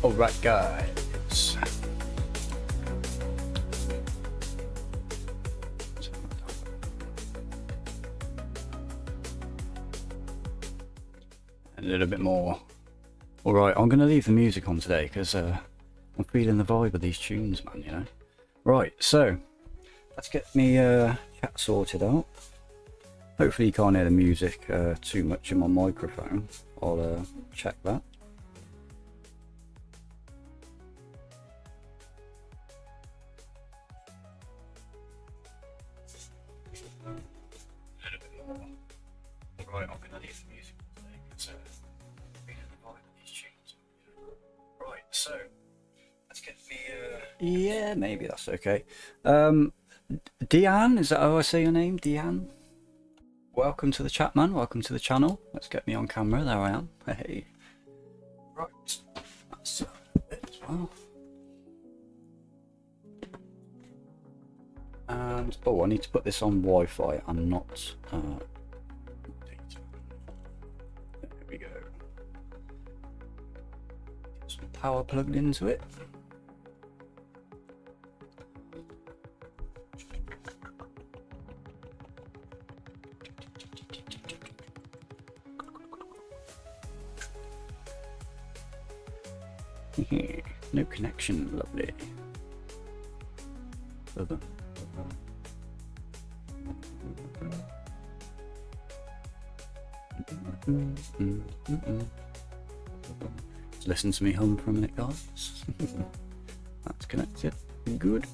Alright guys. A little bit more. Alright, I'm going to leave the music on today because I'm feeling the vibe of these tunes, man, you know. Right, so let's get me chat sorted out. Hopefully you can't hear the music too much in my microphone. I'll check that. Right, I'm going to leave the music on today because I'm feeling the vibe of these tunes. Right, so let's get the yeah, maybe that's okay. Deanne, is that how I say your name? Deanne? Welcome to the chat, man. Welcome to the channel. Let's get me on camera. There I am. Hey. Right. That's it as well. And oh, I need to put this on Wi-Fi and not data. There we go. Get some power plugged into it. No connection, lovely. Just listen to me hum for a minute, guys. That's connected. Good.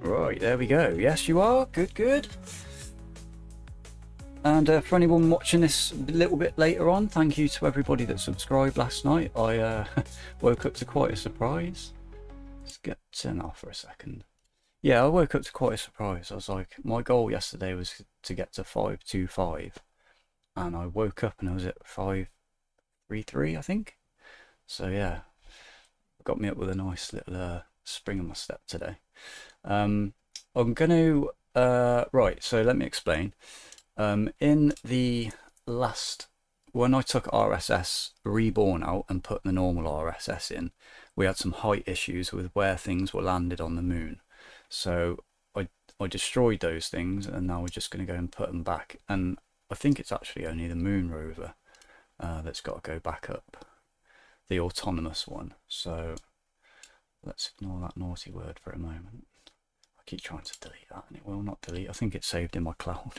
Right, there we go. Yes, you are. Good, good. And for anyone watching this a little bit later on, thank you to everybody that subscribed last night. I woke up to quite a surprise. Let's get turn off for a second. Yeah, I woke up to quite a surprise. I was like, my goal yesterday was to get to 525, and I woke up and I was at 533, I think. So yeah, got me up with a nice little spring in my step today. I'm going to right. So let me explain. In the last, when I took RSS Reborn out and put the normal RSS in, we had some height issues with where things were landed on the moon. So I destroyed those things, and now we're just going to go and put them back. And I think it's actually only the moon rover that's got to go back up, the autonomous one. So let's ignore that naughty word for a moment. I keep trying to delete that and it will not delete. I think it's saved in my cloud.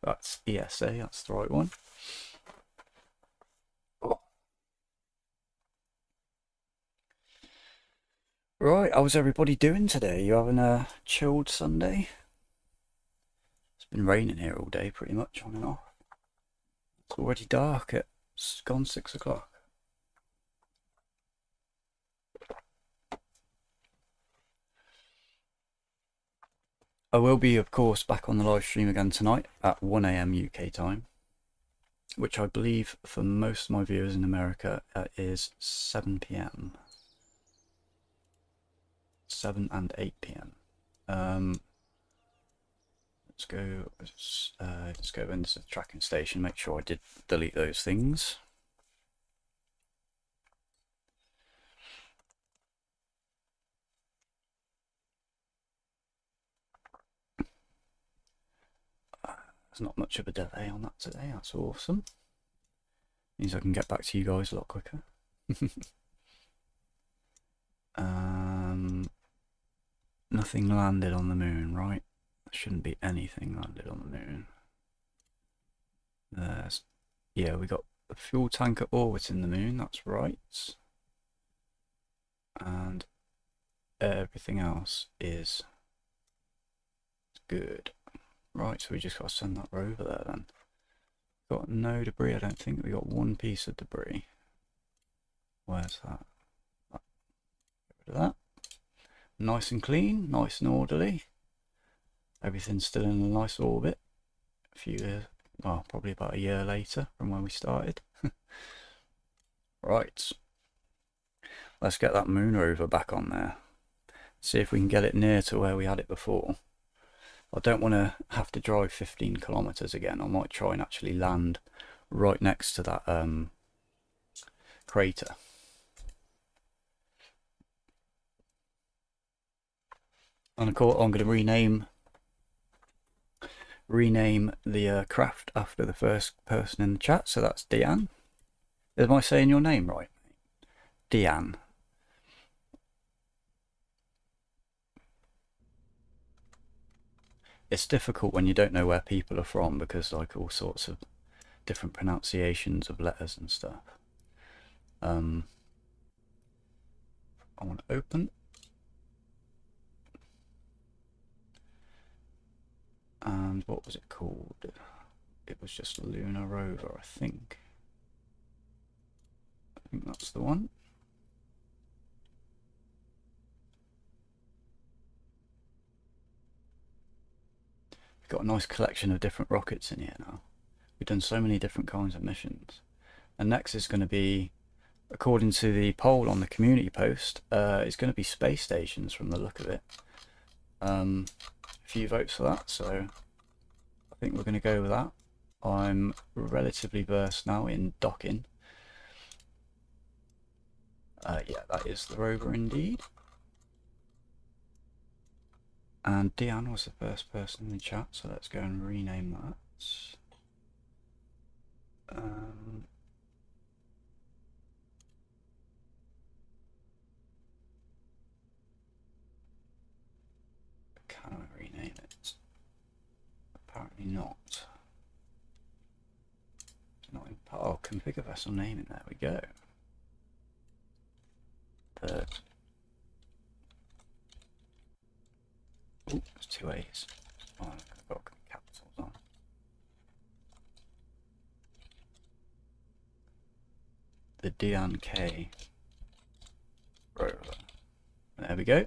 That's ESA, that's the right one. Oh. Right, how's everybody doing today? You having a chilled Sunday? It's been raining here all day pretty much, on and off. It's already dark, it's gone 6 o'clock. I will be, of course, back on the live stream again tonight at 1 AM UK time, which I believe for most of my viewers in America is 7 PM. 7 and 8 PM. Let's go into the tracking station, make sure I did delete those things. There's not much of a delay on that today, that's awesome. Means I can get back to you guys a lot quicker. Nothing landed on the moon, right? There shouldn't be anything landed on the moon. Yeah, we got the fuel tanker orbiting the moon, that's right. And everything else is good. Right, so we just got to send that rover there then. Got no debris, I don't think. We got one piece of debris. Where's that? Get rid of that. Nice and clean, nice and orderly. Everything's still in a nice orbit. A few years, well, probably about a year later from when we started. Right. Let's get that moon rover back on there. See if we can get it near to where we had it before. I don't want to have to drive 15 kilometers again. I might try and actually land right next to that crater. And of course I'm going to rename the craft after the first person in the chat, so that's Deanne. Am I saying your name right? Deanne. It's difficult when you don't know where people are from, because like all sorts of different pronunciations of letters and stuff. I want to open. And what was it called? It was just Lunar Rover, I think. I think that's the one. We've got a nice collection of different rockets in here now. We've done so many different kinds of missions. And next is going to be, according to the poll on the community post, it's going to be space stations from the look of it. A few votes for that, so I think we're going to go with that. I'm relatively versed now in docking. Yeah, that is the rover indeed. And Deanne was the first person in the chat, so let's go and rename that. Can I rename it? Apparently not. It's not in, oh, configure vessel naming, there we go. Third. Oh, there's two A's. Oh, I've got capitals on. The Deanne K rover. There we go.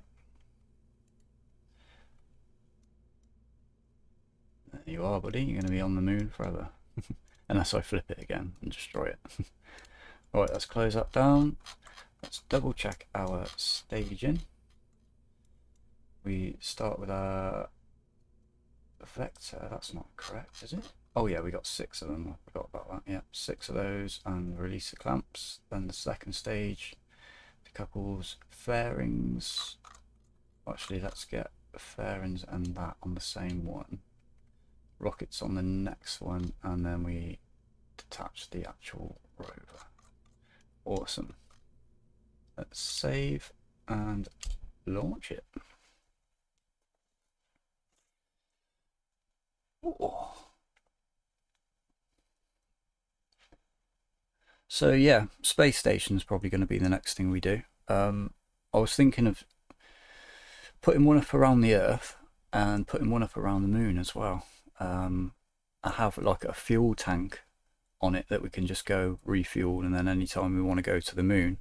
There you are, buddy. You're going to be on the moon forever. Unless I flip it again and destroy it. Alright, let's close that down. Let's double check our staging. We start with our vector. That's not correct, is it? Oh yeah, we got 6 of them. I forgot about that. Yeah, 6 of those, and release the clamps. Then the second stage, decouples, fairings. Actually, let's get the fairings and that on the same one. Rockets on the next one, and then we detach the actual rover. Awesome. Let's save and launch it. Ooh. So yeah, space station is probably going to be the next thing we do. I was thinking of putting one up around the Earth and putting one up around the moon as well. I have like a fuel tank on it that we can just go refuel, and then anytime we want to go to the moon,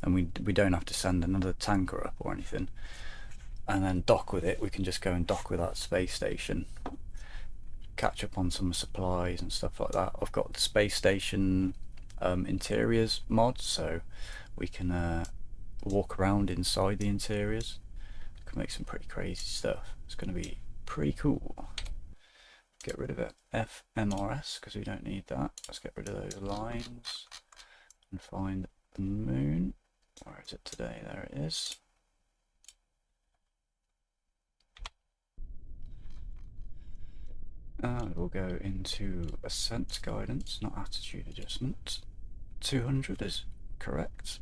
and we don't have to send another tanker up or anything, and then dock with it. We can just go and dock with that space station, catch up on some supplies and stuff like that. I've got the space station interiors mod, so we can walk around inside the interiors. We can make some pretty crazy stuff. It's going to be pretty cool. Get rid of it FMRS because we don't need that. Let's get rid of those lines and find the moon. Where is it today? There it is. And we'll go into ascent guidance, not attitude adjustment. 200 is correct.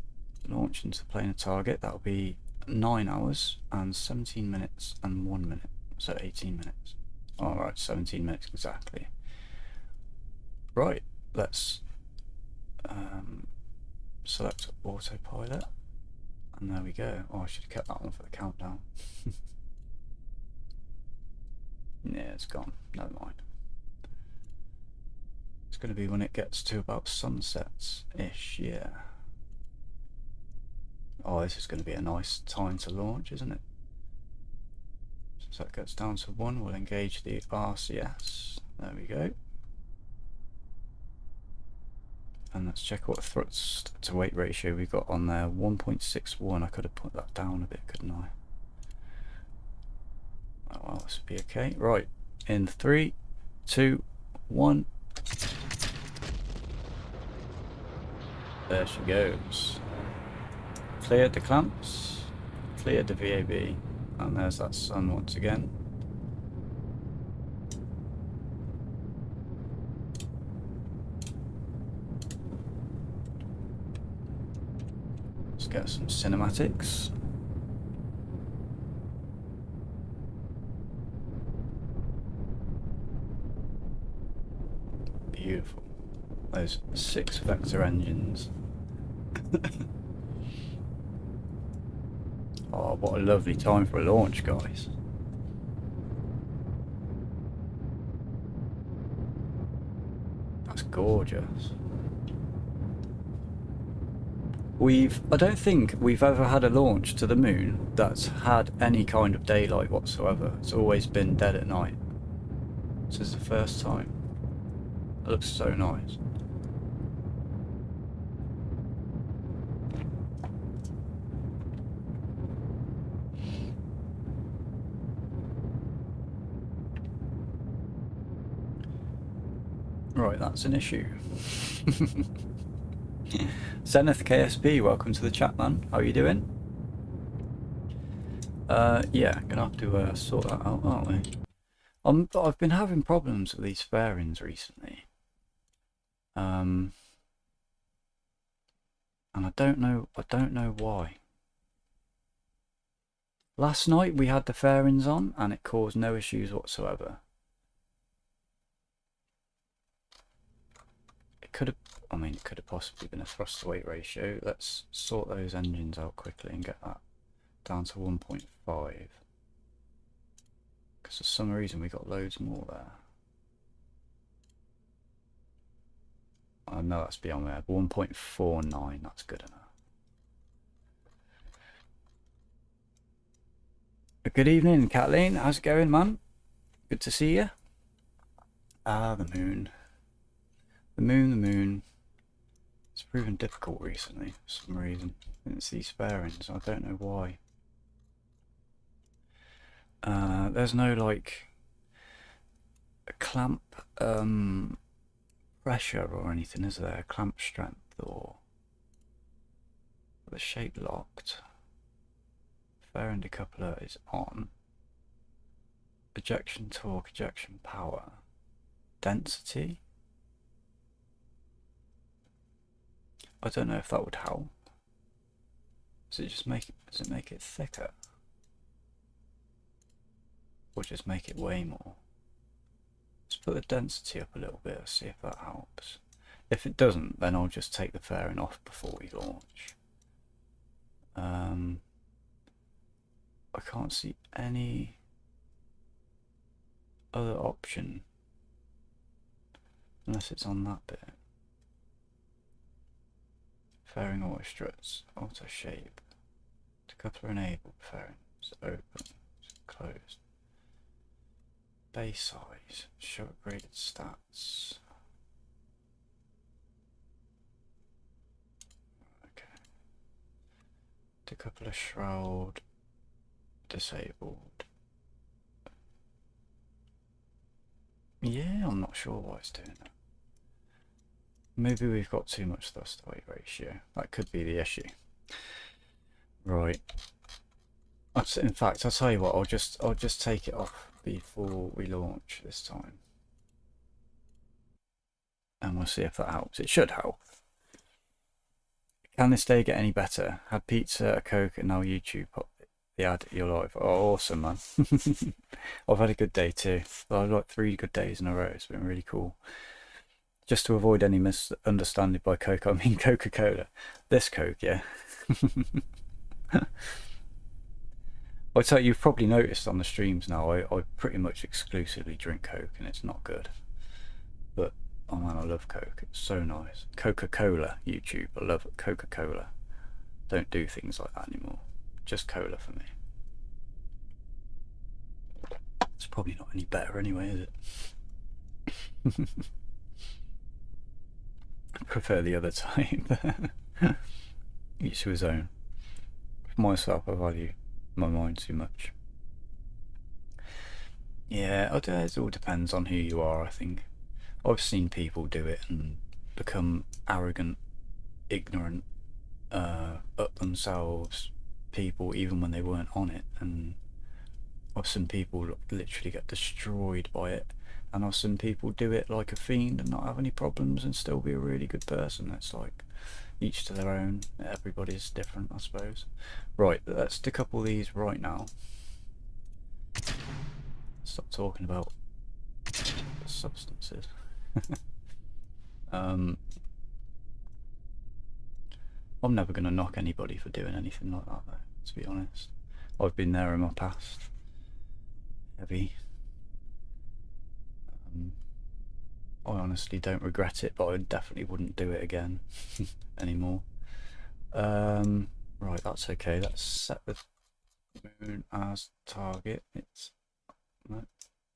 Launch into the planar target. That'll be 9 hours and 17 minutes and 1 minute. So 18 minutes. Alright, 17 minutes exactly. Right, let's select autopilot. And there we go. Oh, I should have kept that one for the countdown. Yeah, it's gone. Never mind. It's going to be when it gets to about sunsets-ish, yeah. Oh, this is going to be a nice time to launch, isn't it? So that gets down to 1, we'll engage the RCS. There we go. And let's check what thrust to weight ratio we got on there. 1.61. I could have put that down a bit, couldn't I? Oh well, this will be okay. Right, in 3, 2, 1. There she goes. Cleared the clamps, cleared the VAB, and there's that sun once again. Let's get some cinematics. Beautiful. Those 6 vector engines. Oh, what a lovely time for a launch, guys. That's gorgeous. I don't think we've ever had a launch to the moon that's had any kind of daylight whatsoever. It's always been dead at night. This is the first time. It looks so nice. Right, that's an issue. Zenith KSP, welcome to the chat, man. How are you doing? Yeah, gonna have to sort that out, aren't we? I've been having problems with these fairings recently. And I don't know why. Last night we had the fairings on and it caused no issues whatsoever. It could have possibly been a thrust to weight ratio. Let's sort those engines out quickly and get that down to 1.5. Because for some reason we got loads more there. I know that's beyond there. 1.49, that's good enough. Good evening, Kathleen. How's it going, man? Good to see you. Ah, the moon. The moon. It's proven difficult recently for some reason. It's these fairings. I don't know why. There's no like a clamp pressure or anything, is there? Clamp strength or the shape locked. Fairing decoupler is on. Ejection torque, ejection power, density. I don't know if that would help. Does it make it thicker? Or just make it way more? Let's put the density up a little bit, see if that helps. If it doesn't, then I'll just take the fairing off before we launch. I can't see any other option unless it's on that bit. Fairing auto struts, auto shape, decoupler enabled, fairing is open, closed. Base size, show upgraded stats. Okay. Decoupler shroud disabled. Yeah, I'm not sure why it's doing that. Maybe we've got too much thrust to weight ratio. That could be the issue. Right. In fact, I'll tell you what. I'll just take it off before we launch this time, and we'll see if that helps. It should help. Can this day get any better? Had pizza, a Coke, and now YouTube. The ad at your life. Oh, awesome, man. I've had a good day too. I've like 3 good days in a row. It's been really cool. Just to avoid any misunderstanding by Coke, I mean Coca-Cola. This Coke, yeah. I tell you, you've probably noticed on the streams now, I pretty much exclusively drink Coke and it's not good. But, oh man, I love Coke. It's so nice. Coca-Cola, YouTube. I love Coca-Cola. Don't do things like that anymore. Just cola for me. It's probably not any better anyway, is it? I prefer the other type. Each to his own. For myself, I value my mind too much. Yeah, it all depends on who you are, I think. I've seen people do it and become arrogant, ignorant, up themselves people even when they weren't on it, and I've seen people literally get destroyed by it, and I've seen people do it like a fiend and not have any problems and still be a really good person. It's like each to their own. Everybody's different, I suppose. Right, let's decouple these right now. Stop talking about substances. I'm never going to knock anybody for doing anything like that, though, to be honest. I've been there in my past. Heavy. I honestly don't regret it, but I definitely wouldn't do it again anymore. Right, that's okay. Let's set the moon as target. It's no,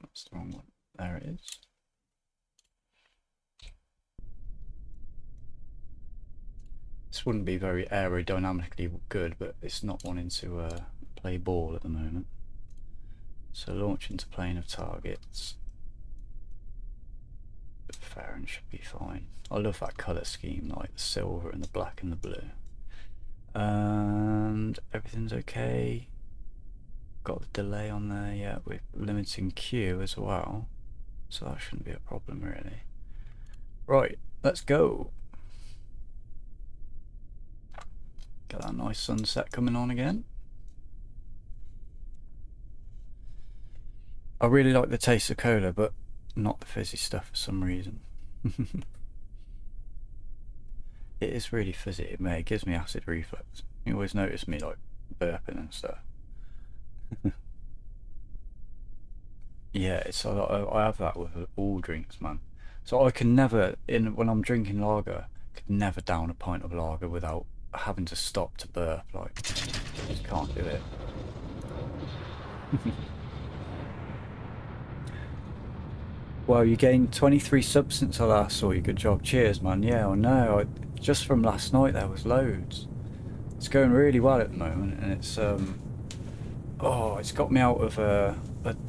that's the wrong one. There it is. This wouldn't be very aerodynamically good, but it's not wanting to play ball at the moment. So launch into plane of targets. Fair and should be fine. I love that colour scheme, like the silver and the black and the blue. And everything's okay. Got the delay on there, yeah, we're limiting Q as well, so that shouldn't be a problem really. Right, let's go. Got that nice sunset coming on again. I really like the taste of cola, but not the fizzy stuff for some reason. It is really fizzy. It gives me acid reflux. You always notice me like burping and stuff. Yeah, it's I have that with all drinks, man. So I can never, when I'm drinking lager, could never down a pint of lager without having to stop to burp. Like, I just can't do it. Well, you gained 23 subs since I last saw you. Good job. Cheers, man. Yeah, I know. Just from last night, there was loads. It's going really well at the moment, and it's oh, it's got me out of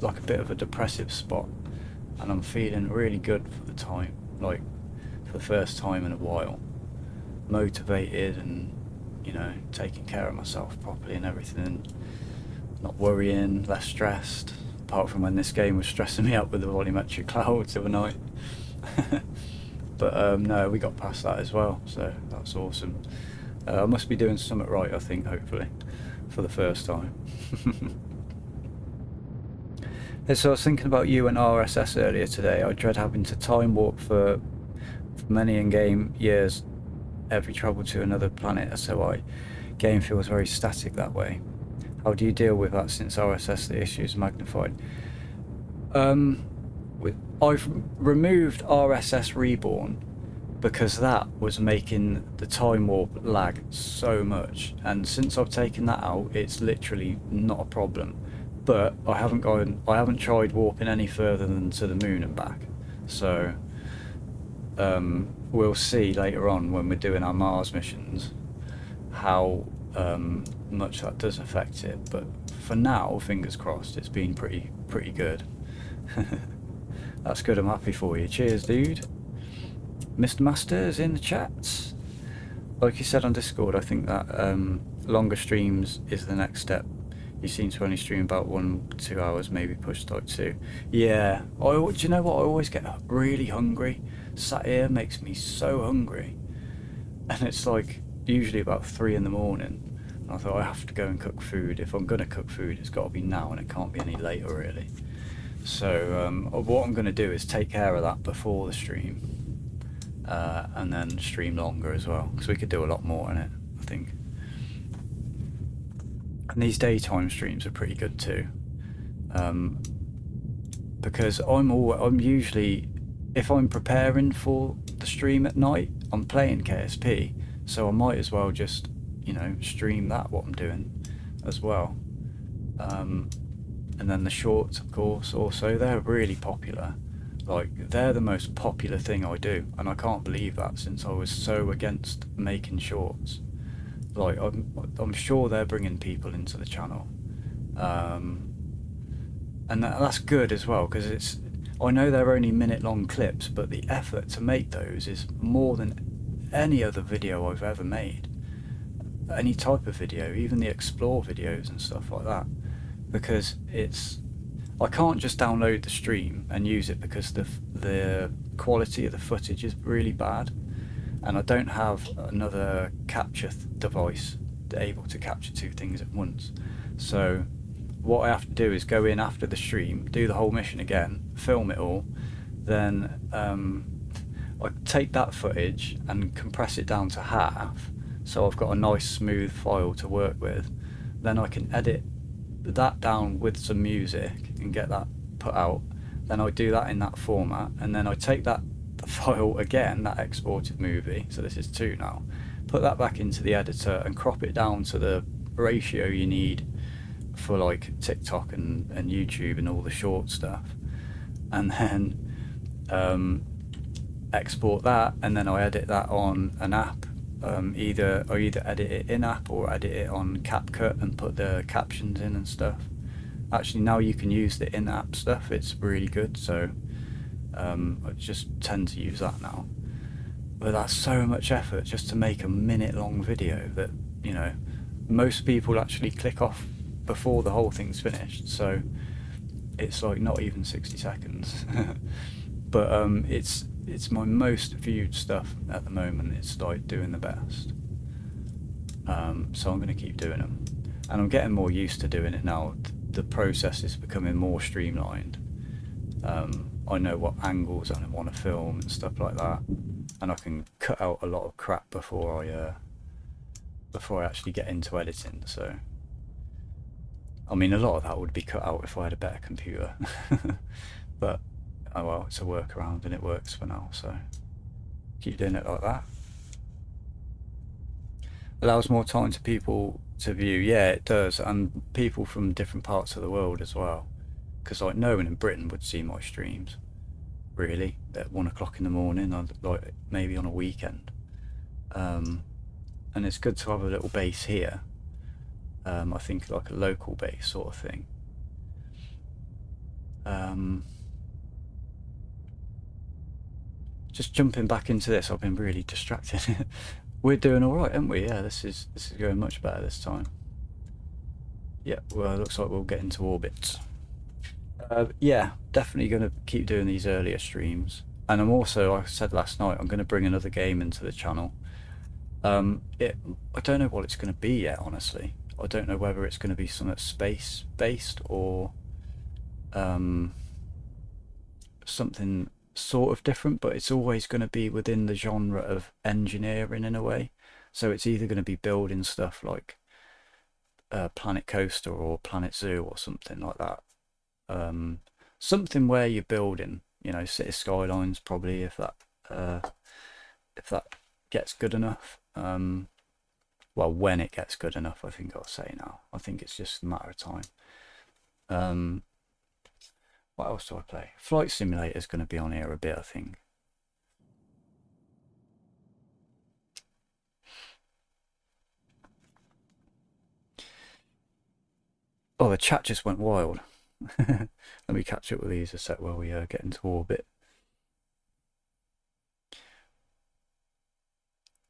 like a bit of a depressive spot, and I'm feeling really good for the time, like for the first time in a while. Motivated and, you know, taking care of myself properly and everything. Not worrying, less stressed. Apart from when this game was stressing me out with the volumetric clouds the other night. But no, we got past that as well, so that's awesome. I must be doing something right, I think, hopefully, for the first time. So I was thinking about you and RSS earlier today. I dread having to time warp for many in-game years every travel to another planet, SOI. Game feels very static that way. How do you deal with that since RSS the issue is magnified? I've removed RSS Reborn because that was making the time warp lag so much, and since I've taken that out, it's literally not a problem. But I haven't tried warping any further than to the moon and back. So we'll see later on when we're doing our Mars missions how much that does affect it, but for now, fingers crossed, it's been pretty good. That's good, I'm happy for you. Cheers, dude. Mr. Masters in the chat. Like you said on Discord, I think that longer streams is the next step. You seem to only stream about 1-2 hours, maybe push to like 2. Yeah, do you know what, I always get really hungry. Sat here makes me so hungry, and it's like usually about 3 in the morning. And I thought, I have to go and cook food. If I'm going to cook food, it's got to be now, and it can't be any later really. So what I'm going to do is take care of that before the stream, and then stream longer as well, because we could do a lot more in it, I think. And these daytime streams are pretty good too, because I'm usually, if I'm preparing for the stream at night, I'm playing KSP, so I might as well just, you know, stream that, what I'm doing as well. And then the shorts, of course, also, they're really popular. Like, they're the most popular thing I do, and I can't believe that, since I was so against making shorts. Like, I'm sure they're bringing people into the channel. And that's good as well, because I know they're only minute-long clips, but the effort to make those is more than any other video I've ever made. Any type of video, even the explore videos and stuff like that, because I can't just download the stream and use it because the quality of the footage is really bad, and I don't have another capture device able to capture two things at once. So what I have to do is go in after the stream, do the whole mission again, film it all, then I take that footage and compress it down to half, so I've got a nice smooth file to work with. Then I can edit that down with some music and get that put out. Then I do that in that format, and then I take the file again, that exported movie, so this is 2 now, put that back into the editor and crop it down to the ratio you need for like TikTok and YouTube and all the short stuff, and then export that, and then I edit that on an app. I either edit it in app or edit it on CapCut and put the captions in and stuff. Actually, now you can use the in-app stuff, it's really good, so I just tend to use that now. But that's so much effort just to make a minute-long video that, you know, most people actually click off before the whole thing's finished, so it's like not even 60 seconds. But it's my most viewed stuff at the moment. It's like doing the best. So I'm going to keep doing them, and I'm getting more used to doing it now. The process is becoming more streamlined. I know what angles I want to film and stuff like that, and I can cut out a lot of crap before I actually get into editing. So I mean, a lot of that would be cut out if I had a better computer. But oh well, it's a workaround and it works for now, so keep doing it like that. Allows more time to people to view. Yeah, it does, and people from different parts of the world as well, because like no one in Britain would see my streams really at 1 o'clock in the morning, or like maybe on a weekend. And it's good to have a little base here. I think like a local base sort of thing. Just jumping back into this, I've been really distracted. We're doing all right, aren't we? Yeah, this is going much better this time. Yeah, well, it looks like we'll get into orbit. Yeah, definitely going to keep doing these earlier streams, and I'm also, like I said last night, I'm going to bring another game into the channel. I don't know what it's going to be yet, honestly. I don't know whether it's going to be something space based or something sort of different, but it's always going to be within the genre of engineering in a way. So it's either going to be building stuff like Planet Coaster or Planet Zoo or something like that. Something where you're building, you know, City Skylines probably, if that gets good enough. Well, when it gets good enough, I think I'll say now. I think it's just a matter of time. What else do I play? Flight Simulator is going to be on here a bit, I think. Oh, the chat just went wild. Let me catch up with these a sec while we get into orbit.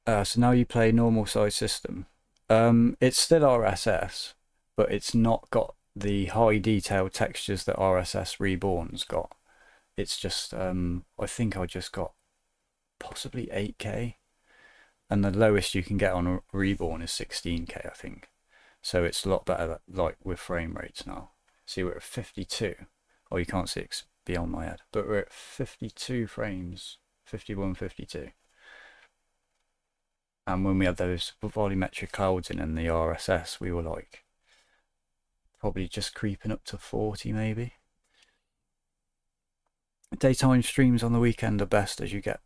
So now you play normal size system. It's still RSS, but it's not got the high detail textures that RSS Reborn's got. It's just, I think I just got possibly 8K, and the lowest you can get on a Reborn is 16K, I think. So it's a lot better, like with frame rates now. See, we're at 52. Oh, you can't see it beyond my head, but we're at 52 frames, 51, 52. And when we had those volumetric clouds in the RSS, we were like probably just creeping up to 40 maybe. Daytime streams on the weekend are best, as you get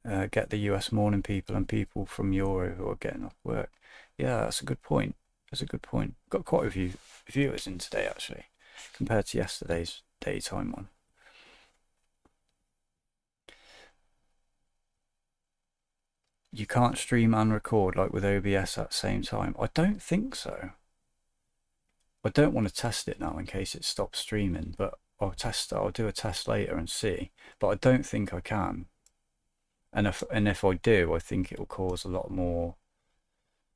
the US morning people and people from Euro who are getting off work. Yeah, that's a good point. That's a good point. Got quite a few viewers in today actually, compared to yesterday's daytime one. You can't stream and record like with OBS at the same time. I don't think so. I don't want to test it now in case it stops streaming, but I'll do a test later and see, but I don't think I can. And if I do, I think it will cause a lot more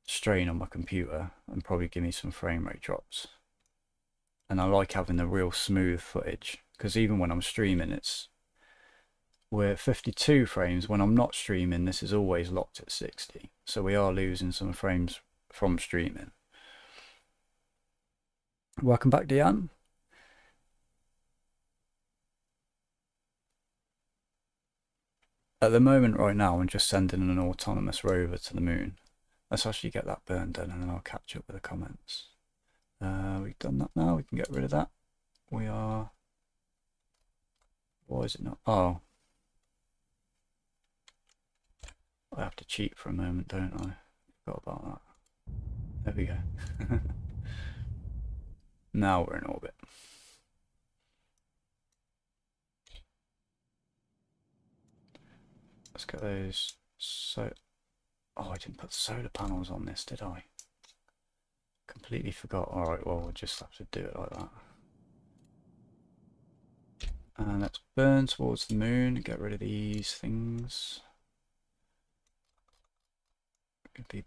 strain on my computer and probably give me some frame rate drops. And I like having the real smooth footage, because even when I'm streaming, we're 52 frames. When I'm not streaming, this is always locked at 60. So we are losing some frames from streaming. Welcome back, Deanne. At the moment right now, I'm just sending an autonomous rover to the moon. Let's actually get that burn done and then I'll catch up with the comments. We've done that now, we can get rid of that. We are... Why is it not? Oh. I have to cheat for a moment, don't I? Forgot about that. There we go. Now we're in orbit. Let's get those. So, oh, I didn't put solar panels on this, did I? Completely forgot. All right, well, we'll just have to do it like that. And let's burn towards the moon. Get rid of these things. Could be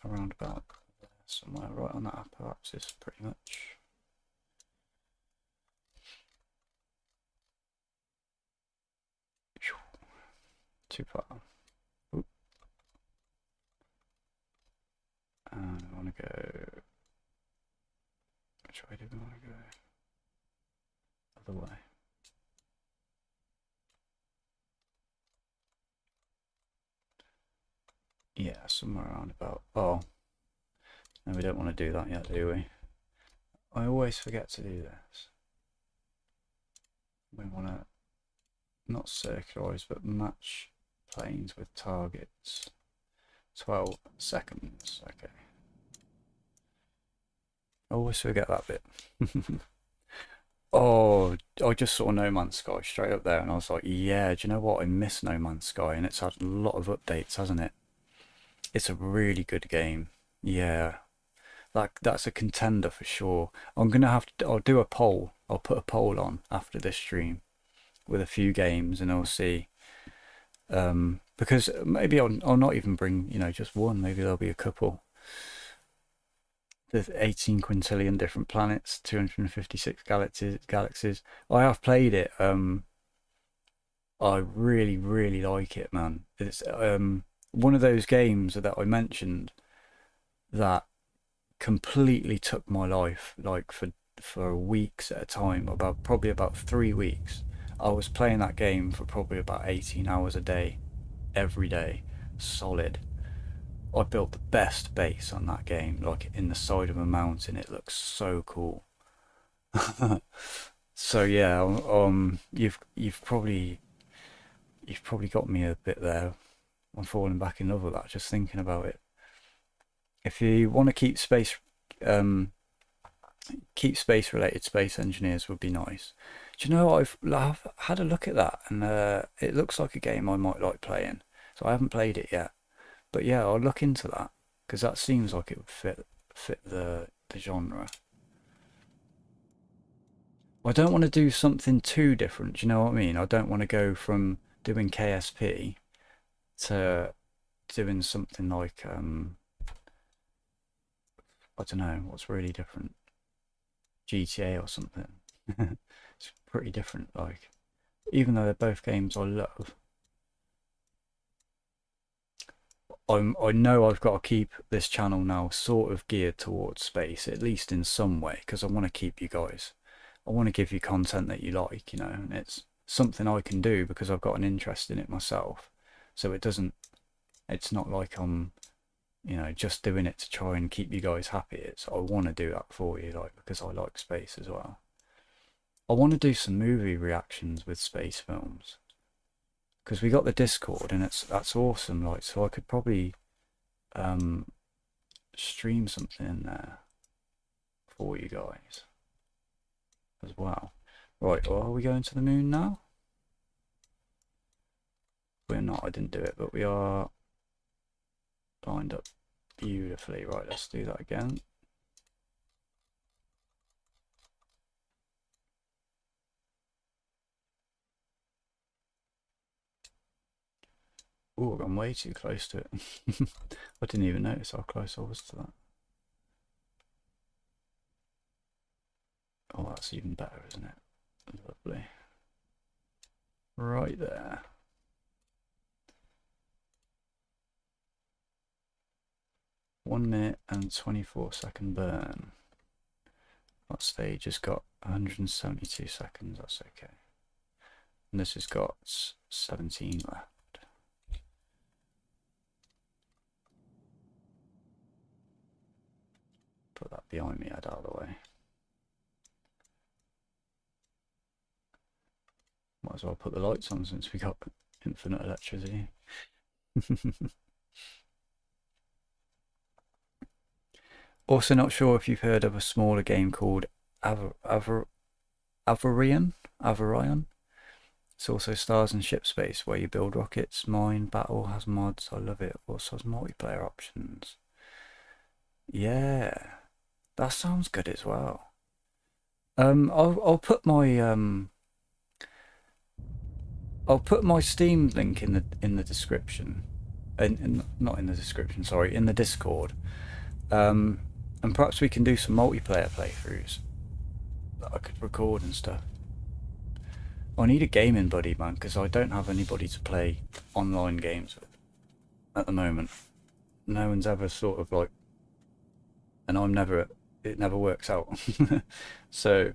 around about there somewhere, right on that upper axis, pretty much. Too far. Oop. And we want to go. Which way do we want to go? Other way. Yeah, somewhere around about. Oh, no, we don't want to do that yet, do we? I always forget to do this. We want to not circularize, but match planes with targets. 12 seconds. Okay. I always forget that bit. Oh, I just saw No Man's Sky straight up there, and I was like, yeah, do you know what? I miss No Man's Sky, and it's had a lot of updates, hasn't it? It's a really good game. Yeah, that's a contender for sure. I'm gonna have to. I'll do a poll. I'll put a poll on after this stream with a few games, and I'll see. Because maybe I'll not even bring, you know, just one. Maybe there'll be a couple. There's 18 quintillion different planets, 256 galaxies. I have played it. I really, really like it, man. It's one of those games that I mentioned that completely took my life, like for weeks at a time, probably about 3 weeks. I was playing that game for probably about 18 hours a day, every day, solid. I built the best base on that game, like in the side of a mountain. It looks so cool. So yeah, you've probably got me a bit there. I'm falling back in love with that just thinking about it. If you want to keep space related space engineers would be nice. Do you know, I've had a look at that, and it looks like a game I might like playing. So I haven't played it yet, but yeah, I'll look into that because that seems like it would fit the genre. I don't want to do something too different. Do you know what I mean? I don't want to go from doing KSP to doing something like I don't know what's really different. GTA or something. It's pretty different, like, even though they're both games I love. I know I've got to keep this channel now sort of geared towards space, at least in some way, because I want to keep you guys. I want to give you content that you like, you know, and it's something I can do because I've got an interest in it myself. So it's not like I'm, you know, just doing it to try and keep you guys happy. I want to do that for you, like, because I like space as well. I want to do some movie reactions with space films because we got the Discord and that's awesome. Like, so I could probably stream something in there for you guys as well. Right, well, are we going to the moon now? We're not. I didn't do it, but we are lined up beautifully. Right, let's do that again. Oh, I'm way too close to it. I didn't even notice how close I was to that. Oh, that's even better, isn't it? Lovely. Right there. One minute and 24-second burn. That stage has got 172 seconds, that's okay. And this has got 17 left. Put that behind me, head out of the way. Might as well put the lights on since we got infinite electricity. Also not sure if you've heard of a smaller game called Avarion. It's also stars and ship space where you build rockets, mine, battle, has mods. I love it. Also has multiplayer options. Yeah, that sounds good as well. I'll put my Steam link in the description, not in the description, sorry, in the Discord. And perhaps we can do some multiplayer playthroughs that I could record and stuff. I need a gaming buddy, man, because I don't have anybody to play online games with at the moment. No one's ever sort of like, and it never works out. So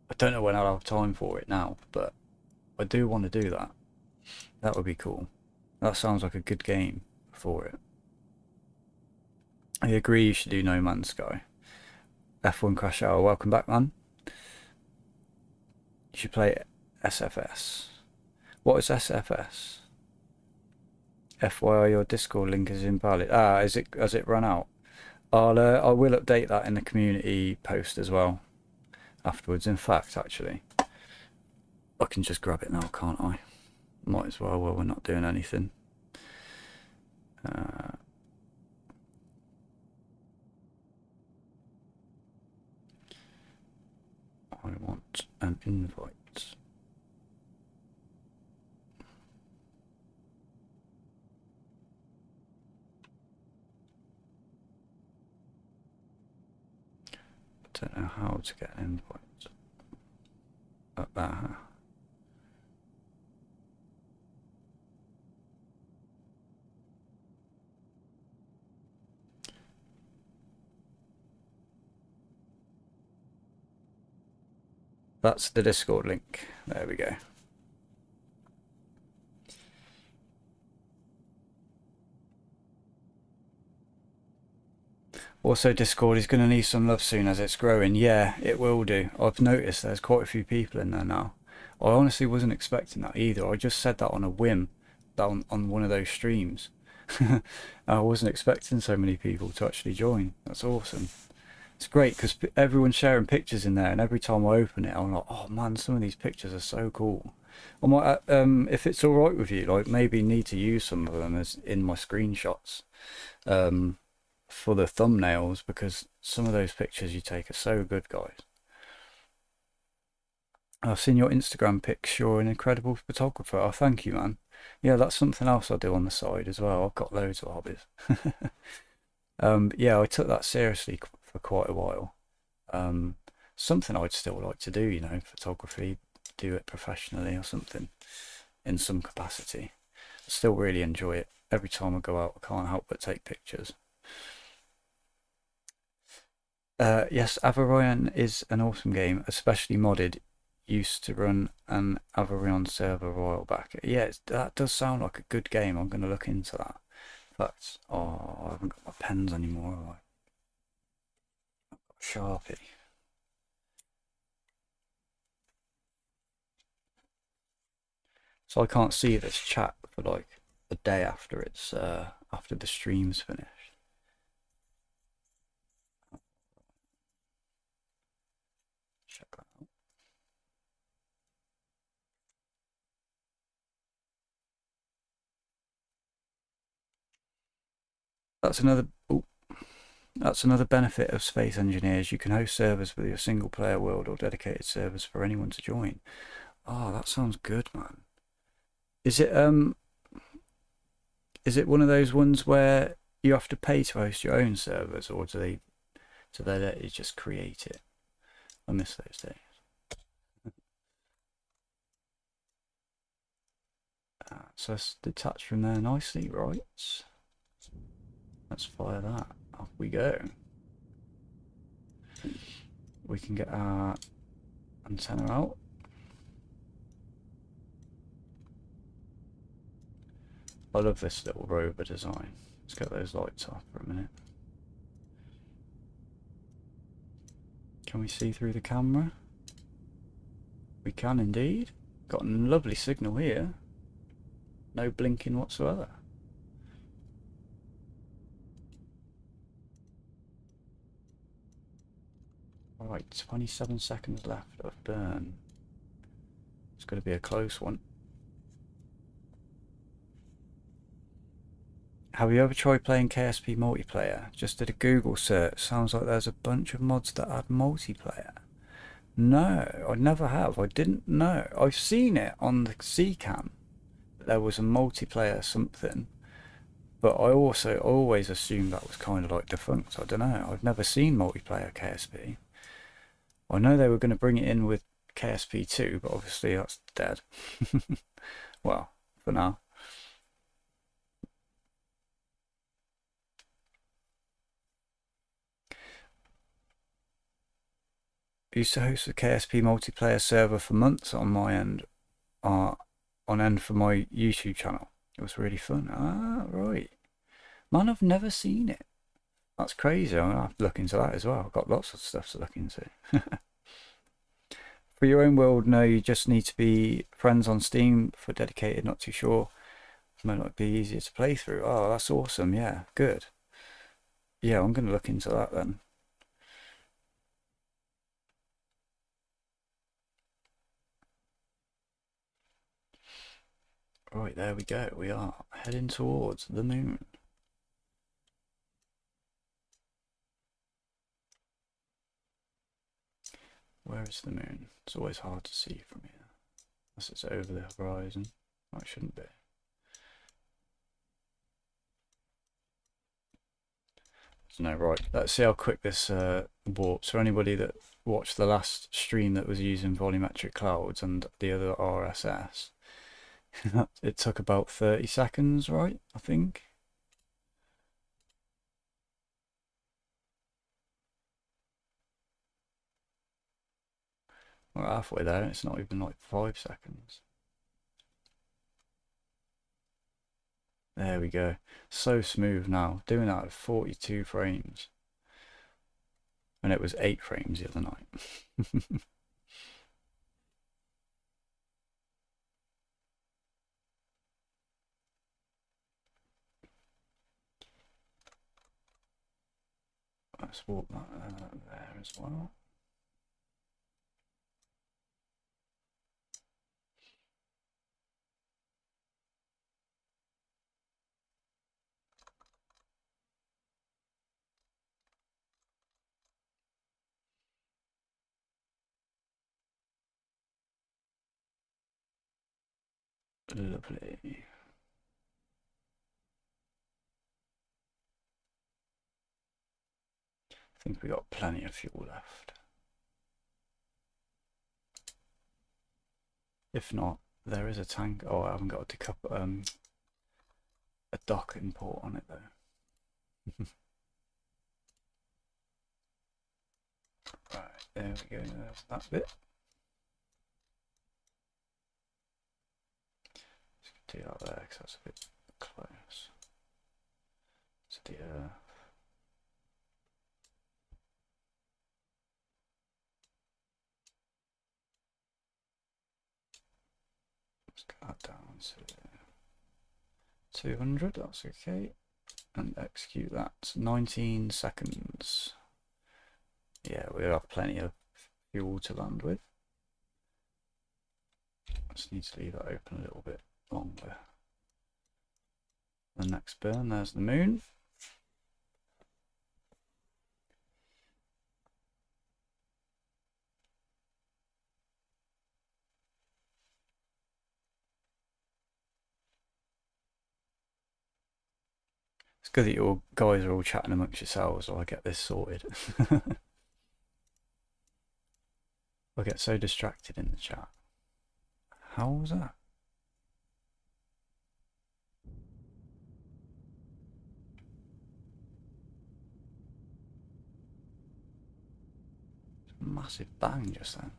I don't know when I'll have time for it now, but I do want to do that. That would be cool. That sounds like a good game for it. I agree you should do No Man's Sky. F1 Crash Hour, welcome back, man. You should play SFS. What is SFS? FYI, your Discord link is invalid. Ah, has it run out? I will update that in the community post as well afterwards. In fact, actually, I can just grab it now, can't I? Might as well while we're not doing anything. I want an invite. I don't know how to get an invite. That's the Discord link. There we go. Also, Discord is going to need some love soon as it's growing. Yeah, it will do. I've noticed there's quite a few people in there now. I honestly wasn't expecting that either. I just said that on a whim on one of those streams. I wasn't expecting so many people to actually join. That's awesome. It's great because everyone's sharing pictures in there, and every time I open it, I'm like, oh man, some of these pictures are so cool. I might, if it's all right with you, like maybe need to use some of them as in my screenshots. For the thumbnails, because some of those pictures you take are so good, guys. I've seen your Instagram pics. You're an incredible photographer. Oh, thank you, man. Yeah, that's something else I do on the side as well. I've got loads of hobbies. Yeah, I took that seriously for quite a while. Something I'd still like to do, you know, photography, do it professionally or something in some capacity. I still really enjoy it. Every time I go out, I can't help but take pictures. Yes, Avarion is an awesome game, especially modded. Used to run an Avarion server a while back. Yeah, that does sound like a good game. I'm going to look into that. In fact, oh, I haven't got my pens anymore, have I? I've got a Sharpie. So I can't see this chat for like a day after it's after the stream's finished. Check that out. That's another benefit of space engineers. You can host servers with your single player world or dedicated servers for anyone to join. Oh, that sounds good, man. Is it Is it one of those ones where you have to pay to host your own servers, or do they let you just create it? I miss those days. So let's detach from there nicely, right? Let's fire that. Off we go. We can get our antenna out. I love this little rover design. Let's get those lights off for a minute. Can we see through the camera? We can indeed. Got a lovely signal here. No blinking whatsoever. Alright, 27 seconds left of burn. It's going to be a close one. Have you ever tried playing KSP multiplayer? Just did a Google search. Sounds like there's a bunch of mods that add multiplayer. No, I never have. I didn't know. I've seen it on the CCAM. There was a multiplayer something. But I also always assumed that was kind of like defunct. I don't know. I've never seen multiplayer KSP. I know they were going to bring it in with KSP 2, but obviously that's dead. Well, for now. I used to host a KSP multiplayer server for months on my end, on end for my YouTube channel. It was really fun. Ah, right. Man, I've never seen it. That's crazy. I'm gonna have to look into that as well. I've got lots of stuff to look into. For your own world, no, you just need to be friends on Steam for dedicated, not too sure. It might not be easier to play through. Oh, that's awesome. Yeah, good. Yeah, I'm going to look into that then. Right, there we go. We are heading towards the moon. Where is the moon? It's always hard to see from here. Unless it's over the horizon. Well, it shouldn't be. So no, right. Let's see how quick this warps. For anybody that watched the last stream that was using volumetric clouds and the other RSS, it took about 30 seconds, right? I think. We're halfway there. It's not even like 5 seconds. There we go. So smooth now. Doing that at 42 frames. And it was 8 frames the other night. Let's walk that there as well. Lovely. I think we got plenty of fuel left. If not, there is a tank. Oh, I haven't got a dock import on it though. Right, there we go. There's that bit. Let's do that there because that's a bit close to the earth. Let's get that down to 200. That's okay. And execute that. 19 seconds. Yeah, we have plenty of fuel to land with. Just need to leave that open a little bit longer. The next burn, there's the moon. It's good that you guys are all chatting amongst yourselves while I get this sorted. I get so distracted in the chat. How was that? Massive bang just then.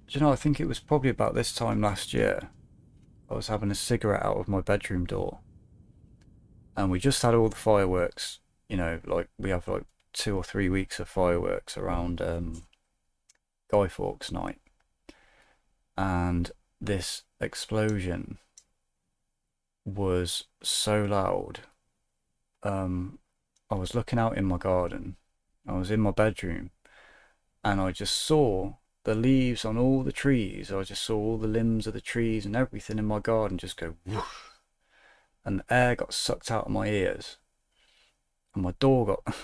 Do you know, I think it was probably about this time last year. I was having a cigarette out of my bedroom door. And we just had all the fireworks, you know, like we have like 2 or 3 weeks of fireworks around Guy Fawkes night. And this explosion was so loud. I was looking out in my garden. I was in my bedroom and I just saw the leaves on all the trees. I just saw all the limbs of the trees and everything in my garden just go whoosh. And the air got sucked out of my ears. And my door got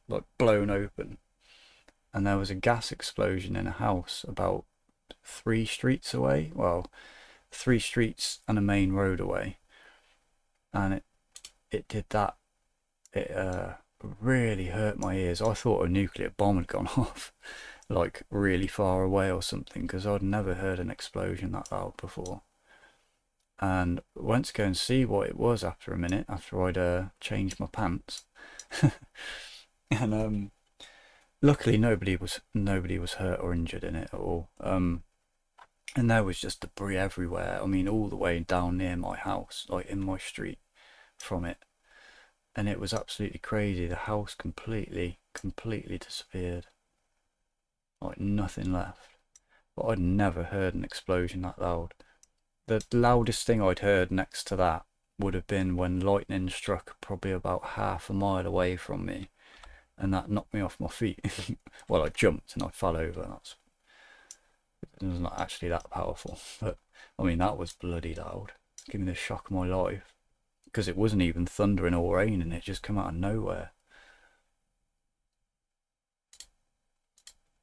like blown open. And there was a gas explosion in a house about 3 streets away. Well, 3 streets and a main road away. And it did that. It really hurt my ears. I thought a nuclear bomb had gone off, like really far away or something, because I'd never heard an explosion that loud before. And went to go and see what it was after a minute, after I'd changed my pants. And luckily nobody was hurt or injured in it at all. And there was just debris everywhere. I mean, all the way down near my house, like in my street from it. And it was absolutely crazy. The house completely disappeared. Like nothing left. But I'd never heard an explosion that loud. The loudest thing I'd heard next to that would have been when lightning struck probably about half a mile away from me. And that knocked me off my feet. Well, I jumped and I fell over. It was not actually that powerful. But, I mean, that was bloody loud. Give me the shock of my life. Because it wasn't even thundering or raining, it just came out of nowhere.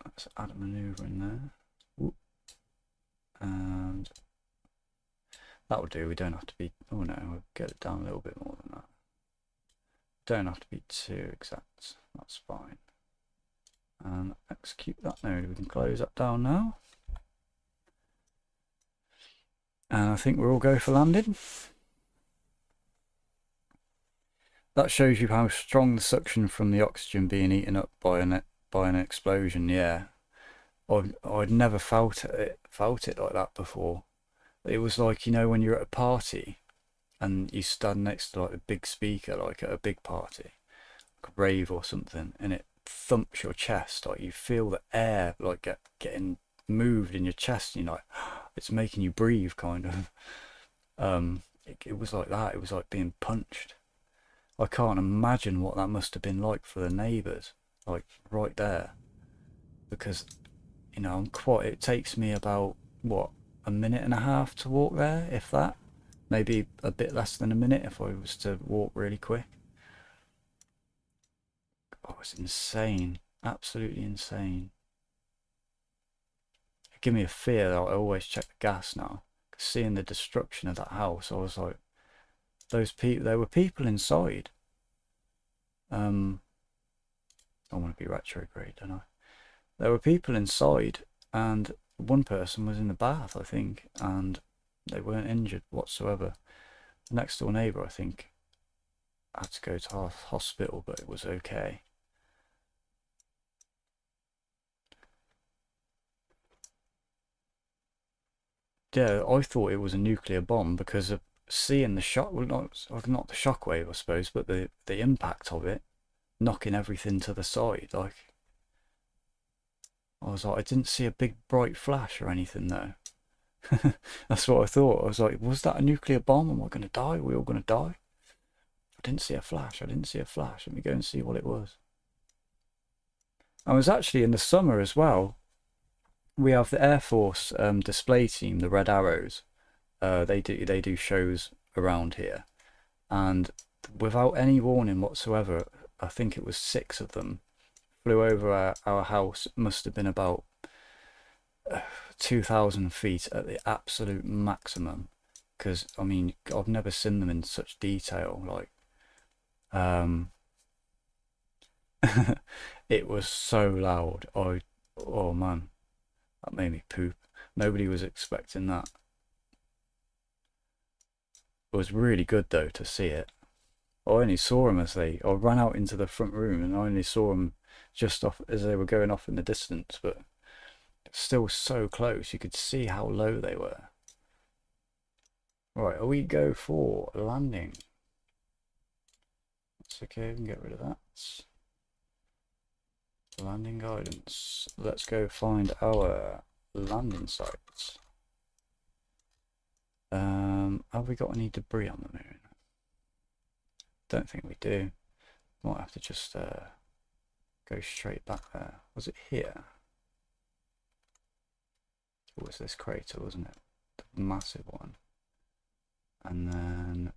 Let's add a maneuver in there. Whoop. And that will do. We don't have to be, oh no, we'll get it down a little bit more than that. Don't have to be too exact, that's fine. And execute that node. We can close that down now. And I think we'll all go for landing. That shows you how strong the suction from the oxygen being eaten up by an explosion. Yeah, I'd never felt it like that before. It was like, you know, when you're at a party and you stand next to like a big speaker, like at a big party, like a rave or something, and it thumps your chest, like you feel the air like getting moved in your chest, and you're like, it's making you breathe, kind of. It was like that. It was like being punched. I can't imagine what that must have been like for the neighbours, like right there, because, you know, it takes me about, what, a minute and a half to walk there, if that, maybe a bit less than a minute if I was to walk really quick. Oh, it's insane, absolutely insane. It gave me a fear that I always check the gas now, because seeing the destruction of that house, I was like, there were people inside. I want to be retrograde, don't I? There were people inside, and one person was in the bath, I think, and they weren't injured whatsoever. The next door neighbour, I think, had to go to hospital, but it was okay. Yeah, I thought it was a nuclear bomb because of seeing the shock, well, not the shockwave, I suppose, but the impact of it knocking everything to the side. Like, I was like, I didn't see a big bright flash or anything though. That's what I thought. I was like, was that a nuclear bomb? Am I going to die? Are we all going to die? I didn't see a flash. I didn't see a flash. Let me go and see what it was. I was actually in the summer as well. We have the Air Force display team, the Red Arrows. They do shows around here, and without any warning whatsoever, I think it was 6 of them flew over our house. It must have been about 2,000 feet at the absolute maximum, because I mean I've never seen them in such detail. Like, it was so loud. Oh man, that made me poop. Nobody was expecting that. It was really good though to see it. I only saw them I ran out into the front room and I only saw them just off as they were going off in the distance, but still so close. You could see how low they were. Right, we go for landing. That's okay, we can get rid of that. Landing guidance. Let's go find our landing sites. Have we got any debris on the moon? Don't think we do. Might have to just go straight back there. Was it here? It was this crater, wasn't it? The massive one. And then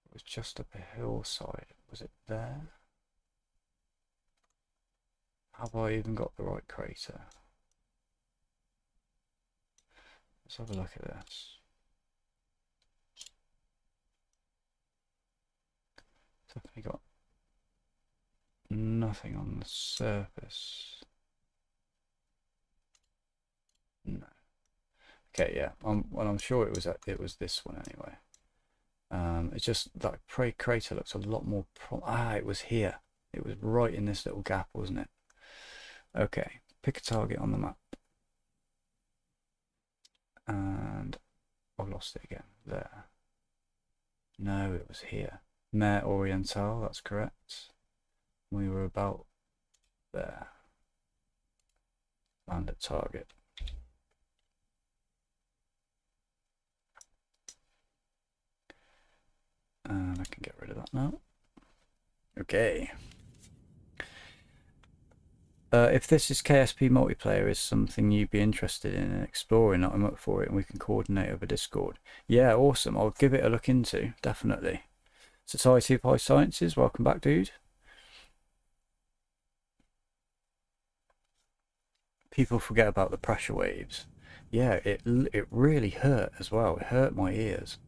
it was just up a hillside. Was it there? Have I even got the right crater? Let's have a look at this. Definitely got nothing on the surface. No. Okay, yeah. Well, I'm sure it was this one anyway. It's just that crater looks a lot more. It was here. It was right in this little gap, wasn't it? Okay, pick a target on the map. And I've lost it again. There. No, it was here. Mer Oriental, that's correct. We were about there. Land at target. And I can get rid of that now. Okay. If this is KSP multiplayer is something you'd be interested in exploring, I'm up for it and we can coordinate over Discord. Yeah, awesome. I'll give it a look into, definitely. Society of High Sciences, welcome back, dude. People forget about the pressure waves. Yeah, it really hurt as well. It hurt my ears.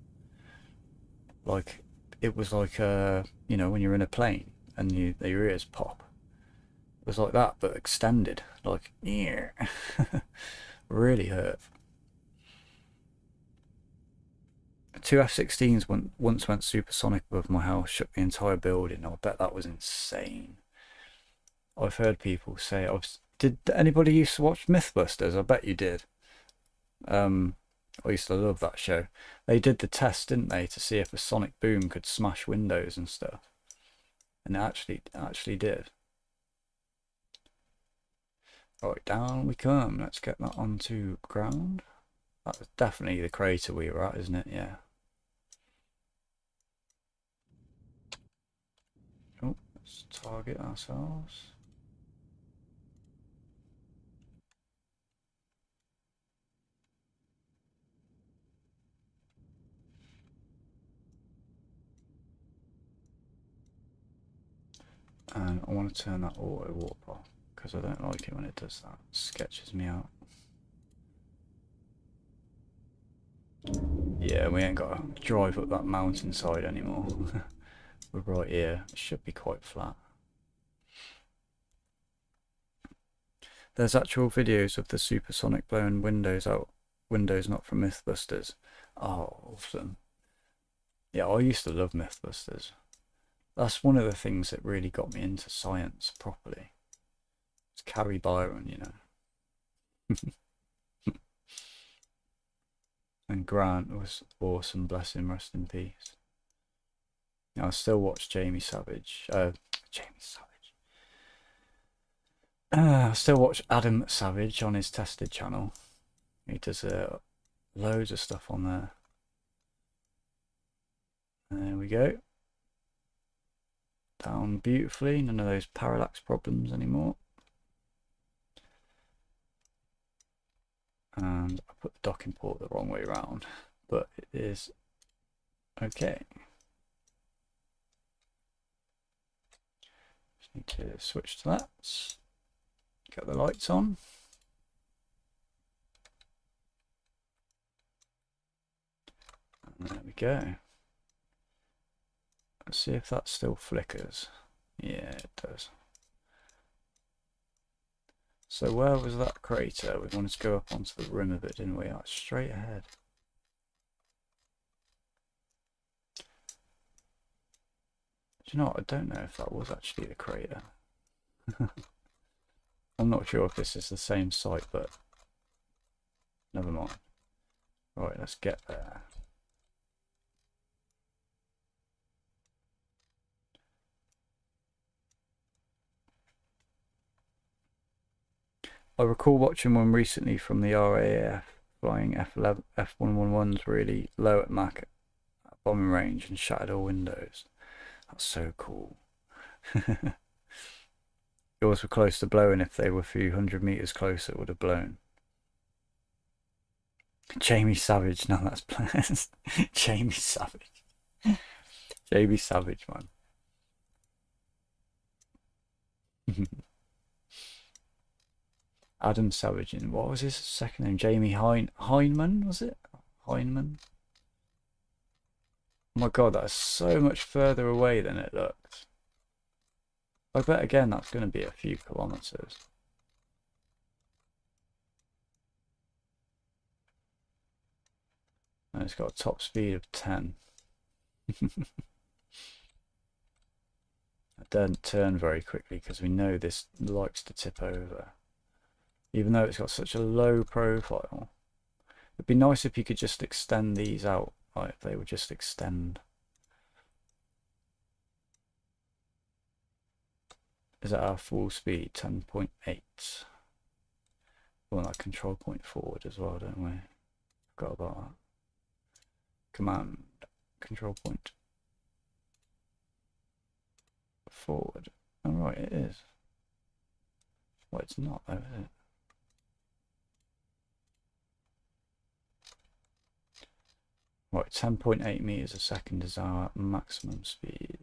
Like, it was like, you know, when you're in a plane and your ears pop. It was like that, but extended. Like, yeah. Really hurt. Two F-16s once went supersonic above my house, shook the entire building. I bet that was insane. I've heard people say, did anybody used to watch Mythbusters? I bet you did. I used to love that show. They did the test, didn't they, to see if a sonic boom could smash windows and stuff. And it actually did. Right, down we come. Let's get that onto ground. That was definitely the crater we were at, isn't it? Yeah. Oh, let's target ourselves. And I want to turn that auto warp off because I don't like it when it does that. It sketches me out. Yeah, we ain't got to drive up that mountainside anymore. We're right here. It should be quite flat. There's actual videos of the supersonic blowing windows out. Windows not from Mythbusters. Oh, awesome. Yeah, I used to love Mythbusters. That's one of the things that really got me into science properly. It's Carrie Byron, you know. And Grant was awesome, bless him, rest in peace. I still watch Jamie Savage. I still watch Adam Savage on his Tested channel. He does loads of stuff on there. There we go. Down beautifully, none of those parallax problems anymore. And I put the docking port the wrong way around, but it is okay. Just need to switch to that. Get the lights on. There we go. Let's see if that still flickers. Yeah, it does. So where was that crater? We wanted to go up onto the rim of it, didn't we? Like straight ahead. Do you know what? I don't know if that was actually the crater. I'm not sure if this is the same site, but never mind. Right, let's get there. I recall watching one recently from the RAF flying F111s really low at Mach at bombing range and shattered all windows. That's so cool. Yours were close to blowing. If they were a few hundred meters closer, it would have blown. Jamie Savage, no, that's plans. Jamie Savage. Jamie Savage, man. Adam Savage, and what was his second name? Jamie Heineman, was it? Heineman? Oh my god, that is so much further away than it looks. I bet again that's going to be a few kilometers. And it's got a top speed of 10. I don't turn very quickly because we know this likes to tip over. Even though it's got such a low profile. It'd be nice if you could just extend these out. Like if they would just extend. Is that our full speed? 10.8. We want that control point forward as well, don't we? Forgot about that. Command. Control point. Forward. Oh right, it is. Well, it's not though, is it? Right, 10.8 meters a second is our maximum speed.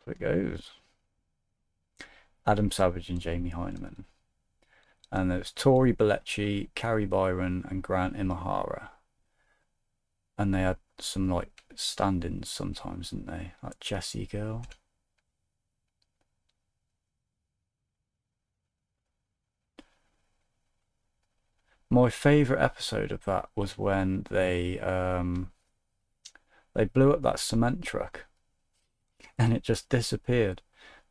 There it goes. Adam Savage and Jamie Heineman. And there's Tori Bellecci, Carrie Byron, and Grant Imahara. And they had some like stand-ins sometimes, didn't they? Like Jessie Girl. My favourite episode of that was when they blew up that cement truck and it just disappeared,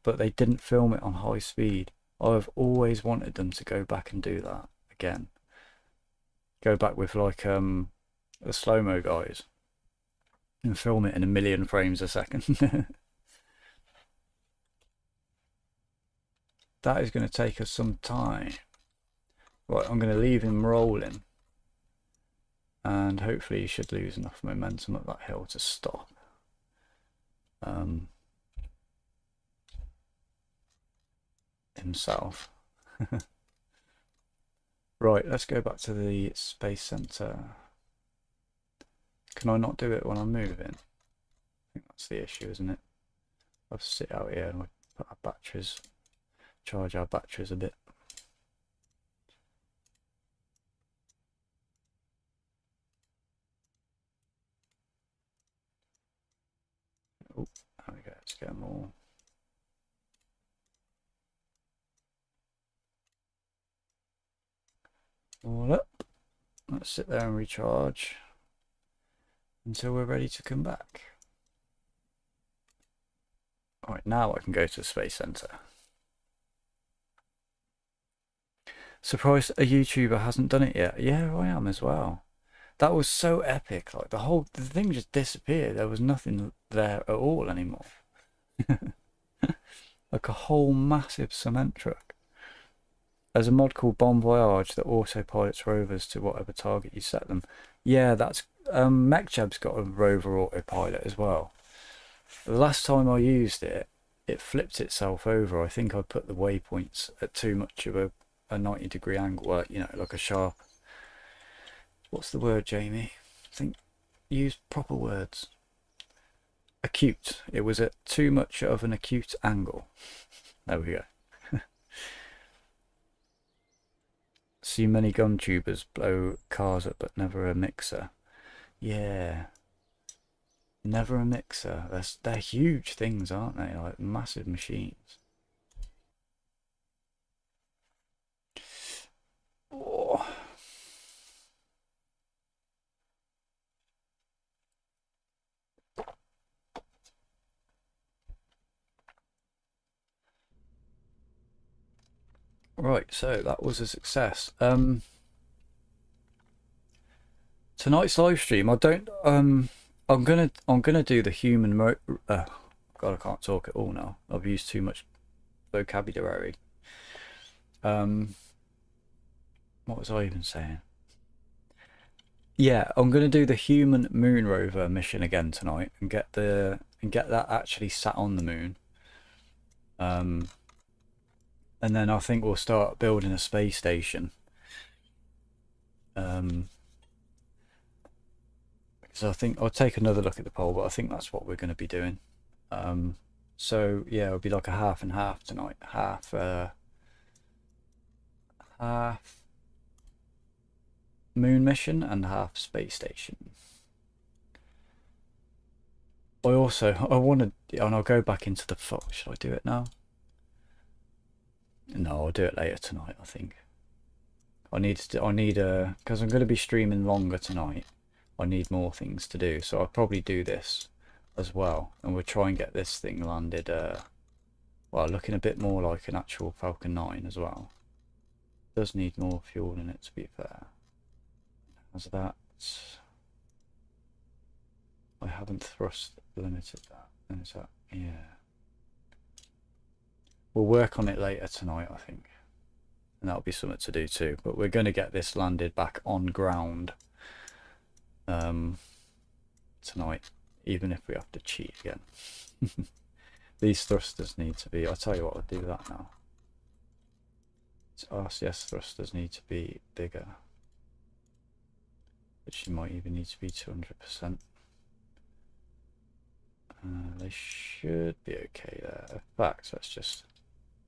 but they didn't film it on high speed. I've always wanted them to go back and do that again. Go back with like the slow-mo guys and film it in 1,000,000 frames a second. That is going to take us some time. Right, I'm going to leave him rolling. And hopefully he should lose enough momentum up that hill to stop. Himself. Right, let's go back to the Space Center. Can I not do it when I'm moving? I think that's the issue, isn't it? I'll sit out here and put our batteries, charge our batteries a bit. Oh, there we go, let's get more. All up. Let's sit there and recharge until we're ready to come back. Alright, now I can go to the Space Center. Surprised a YouTuber hasn't done it yet. Yeah, I am as well. That was so epic. Like the thing just disappeared. There was nothing there at all anymore. Like a whole massive cement truck. There's a mod called Bon Voyage that autopilots rovers to whatever target you set them. Yeah, that's MechJeb's got a rover autopilot as well. The last time I used it, it flipped itself over. I think I put the waypoints at too much of a 90-degree angle, you know, like a sharp. What's the word, Jamie? I think use proper words. acute. It was at too much of an acute angle. There we go. See many gun tubers blow cars up, but never a mixer. Yeah. Never a mixer. They're huge things, aren't they? Like massive machines. Oh. Right, so that was a success. Tonight's live stream, I'm gonna do the human God, I can't talk at all now. I've used too much vocabulary. What was I even saying? Yeah, I'm gonna do the human moon rover mission again tonight and get that actually sat on the moon. And then I think we'll start building a space station. Because I think I'll take another look at the poll, but I think that's what we're going to be doing. So yeah, it'll be like a half and half tonight. Half moon mission and half space station. I want to, and I'll go back into the file. Should I do it now? No, I'll do it later tonight, I think. I need because I'm going to be streaming longer tonight. I need more things to do, so I'll probably do this as well, and we'll try and get this thing landed, well, looking a bit more like an actual Falcon 9 as well. It does need more fuel in it, to be fair. As that, I haven't thrust limited that. Is that, yeah. We'll work on it later tonight, I think, and that'll be something to do too. But we're going to get this landed back on ground tonight, even if we have to cheat again. These thrusters need to be, I'll tell you what, I'll do that now. RCS thrusters need to be bigger, which might even need to be 200%. They should be okay there. In fact, let's just,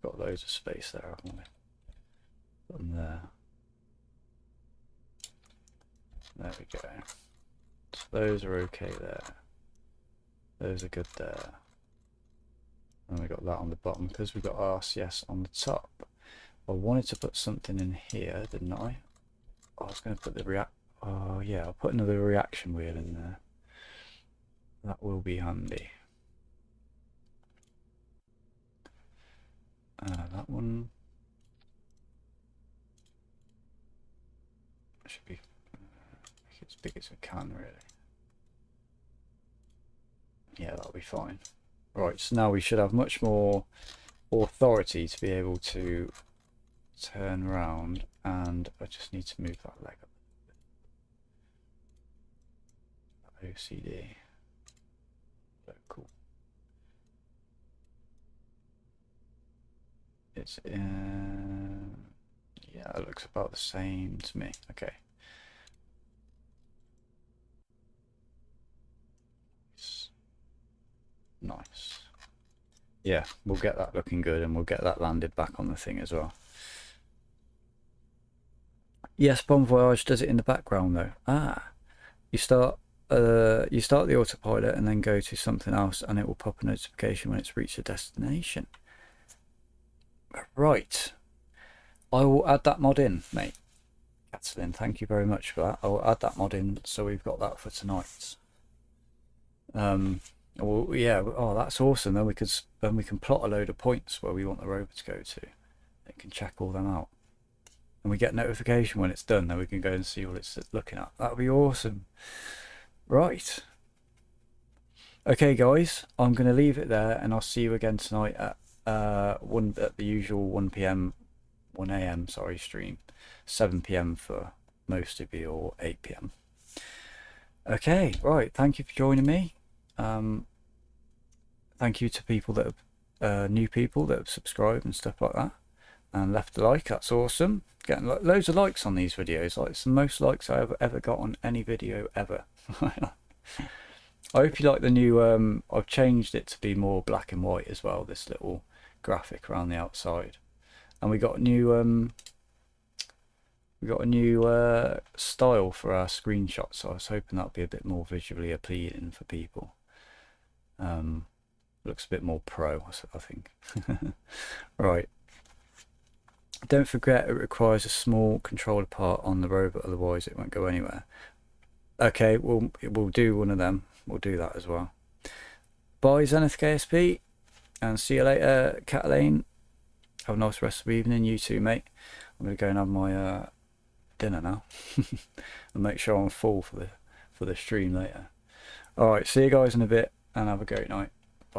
got loads of space there, haven't we? Put them there. There we go. So those are okay there. Those are good there. And we got that on the bottom because we got RCS on the top. I wanted to put something in here, didn't I? I was going to put the oh yeah, I'll put another reaction wheel in there. That will be handy. That one should be as big as we can, really. Yeah, that'll be fine. Right, so now we should have much more authority to be able to turn around, and I just need to move that leg up. OCD. Cool. It's yeah, it looks about the same to me. Okay. Nice. Yeah, we'll get that looking good, and we'll get that landed back on the thing as well. Yes, Bon Voyage does it in the background though. You start the autopilot and then go to something else, and it will pop a notification when it's reached a destination. Right, I will add that mod in, mate. Catalin, thank you very much for that. I'll add that mod in, so we've got that for tonight. Well, yeah. Oh, that's awesome. Then we can plot a load of points where we want the rover to go to. It can check all them out, and we get notification when it's done. Then we can go and see what it's looking at. That would be awesome. Right. Okay, guys, I'm going to leave it there, and I'll see you again tonight at at the usual 1 a.m. sorry, stream. 7 p.m. for most of you, or 8 p.m. Okay, right. Thank you for joining me. Thank you to people that have new people that have subscribed and stuff like that, and left a like. That's awesome. Getting loads of likes on these videos. Like, it's the most likes I ever got on any video ever. I hope you like the new, I've changed it to be more black and white as well, this little graphic around the outside. And we got a new style for our screenshots, so I was hoping that'd be a bit more visually appealing for people. Looks a bit more pro, I think. Right. Don't forget it requires a small controller part on the robot, otherwise it won't go anywhere. Okay, we'll do one of them. We'll do that as well. Bye Zenith KSP, and see you later, Catalane. Have a nice rest of the evening, you too, mate. I'm gonna go and have my dinner now, and make sure I'm full for the stream later. All right, see you guys in a bit, and have a great night.